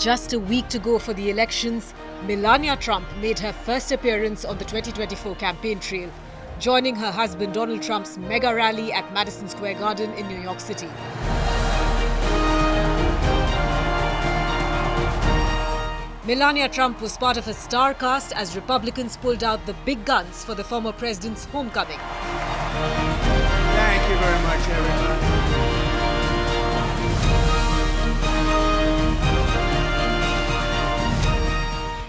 just a week to go for the elections, Melania Trump made her first appearance on the 2024 campaign trail, joining her husband Donald Trump's mega rally at Madison Square Garden in New York City. Melania Trump was part of a star cast as Republicans pulled out the big guns for the former president's homecoming. Thank you very much, everybody.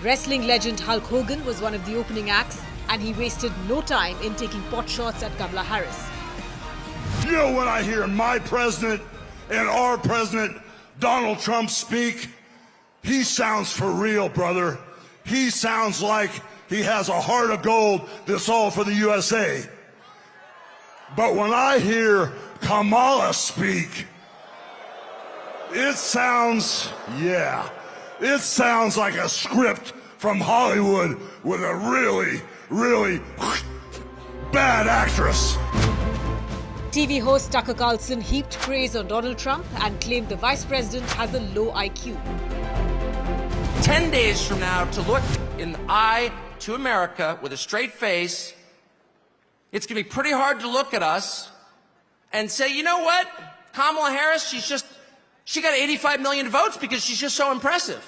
Wrestling legend Hulk Hogan was one of the opening acts, and he wasted no time in taking pot shots at Kamala Harris. You know, when I hear my president and our president, Donald Trump, speak, he sounds for real, brother. He sounds like he has a heart of gold that's all for the USA. But when I hear Kamala speak, it sounds like a script from Hollywood with a really, really bad actress. TV host Tucker Carlson heaped praise on Donald Trump and claimed the vice president has a low IQ. 10 days from now, to look in the eye to America with a straight face, it's going to be pretty hard to look at us and say, you know what? Kamala Harris, she got 85 million votes because she's just so impressive.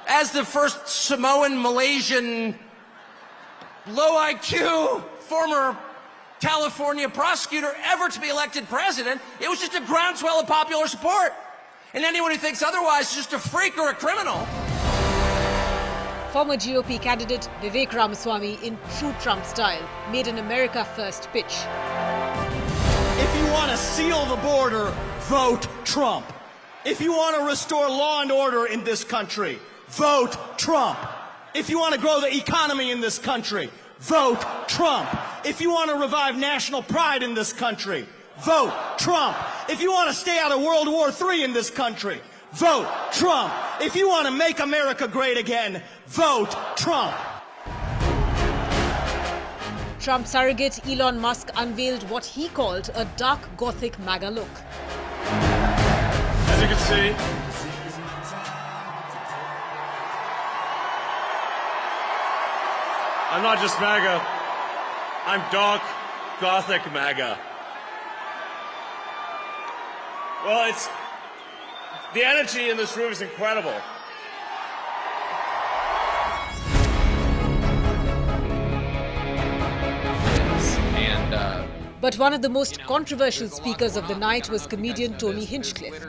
As the first Samoan, Malaysian, low IQ, former California prosecutor ever to be elected president, it was just a groundswell of popular support. And anyone who thinks otherwise is just a freak or a criminal. Former GOP candidate Vivek Ramaswamy, in true Trump style, made an America First pitch. If you want to seal the border, vote Trump. If you want to restore law and order in this country, vote Trump. If you want to grow the economy in this country, vote Trump. If you want to revive national pride in this country, vote Trump. If you want to stay out of World War III in this country, vote Trump. If you want to make America great again, vote Trump. Trump surrogate Elon Musk unveiled what he called a dark Gothic MAGA look. As you can see, I'm not just MAGA, I'm dark Gothic MAGA. Well, the energy in this room is incredible. But one of the most controversial speakers of the night was comedian Tony Hinchcliffe.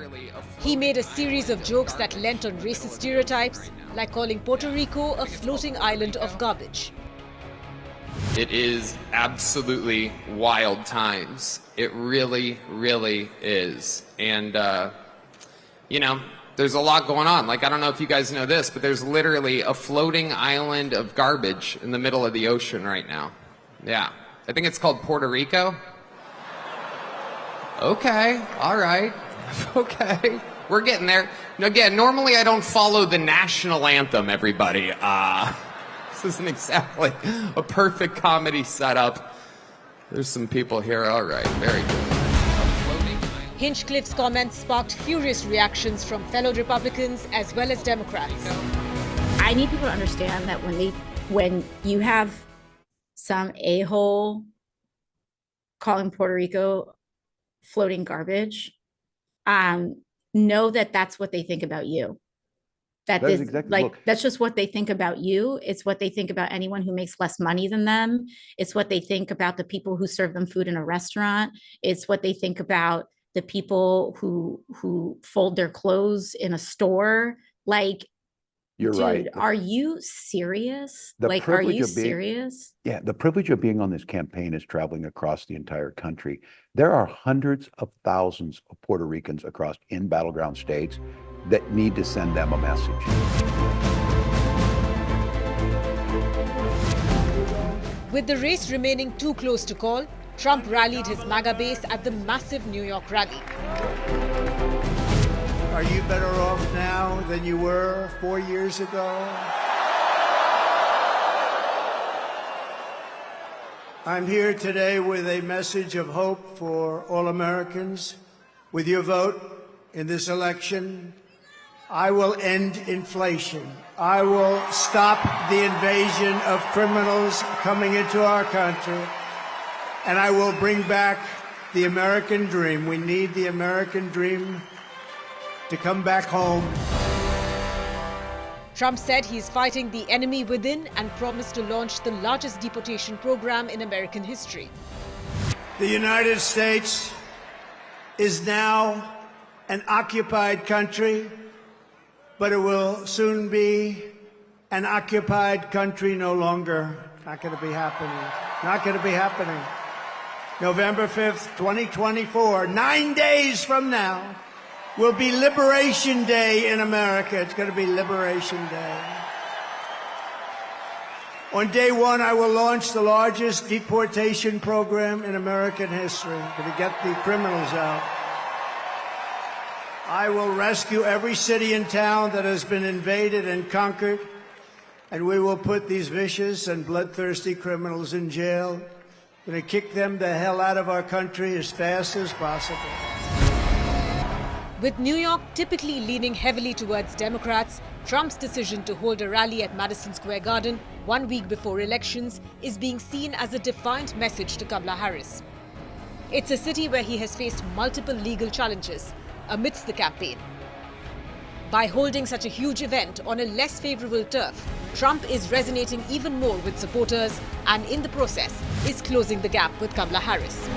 He made a series of jokes that lent on racist stereotypes, like calling Puerto Rico a floating island of garbage. It is absolutely wild times. It really, really is. And, you know, there's a lot going on. Like, I don't know if you guys know this, but there's literally a floating island of garbage in the middle of the ocean right now. Yeah. I think it's called Puerto Rico. Okay. All right. Okay. We're getting there. Now, again, normally I don't follow the national anthem, everybody. This isn't exactly a perfect comedy setup. There's some people here. All right. Very good. Hinchcliffe's comments sparked furious reactions from fellow Republicans as well as Democrats. I need people to understand that when you have some a-hole calling Puerto Rico floating garbage, know that that's what they think about you. That's just what they think about you. It's what they think about anyone who makes less money than them. It's what they think about the people who serve them food in a restaurant. It's what they think about the people who fold their clothes in a store. Like, You're dude, right. are you serious? The Like, are privilege you of being- serious? Yeah, the privilege of being on this campaign is traveling across the entire country. There are hundreds of thousands of Puerto Ricans in battleground states that need to send them a message. With the race remaining too close to call, Trump rallied his MAGA base at the massive New York rally. Are you better off now than you were 4 years ago? I'm here today with a message of hope for all Americans. With your vote in this election, I will end inflation. I will stop the invasion of criminals coming into our country. And I will bring back the American dream. We need the American dream to come back home. Trump said he is fighting the enemy within and promised to launch the largest deportation program in American history. The United States is now an occupied country, but it will soon be an occupied country no longer. Not going to be happening. Not going to be happening. November 5th, 2024, 9 days from now, will be Liberation Day in America. It's going to be Liberation Day. On day one, I will launch the largest deportation program in American history to get the criminals out. I will rescue every city and town that has been invaded and conquered, and we will put these vicious and bloodthirsty criminals in jail. We're going to kick them the hell out of our country as fast as possible. With New York typically leaning heavily towards Democrats, Trump's decision to hold a rally at Madison Square Garden 1 week before elections is being seen as a defiant message to Kamala Harris. It's a city where he has faced multiple legal challenges amidst the campaign. By holding such a huge event on a less favorable turf, Trump is resonating even more with supporters and in the process is closing the gap with Kamala Harris.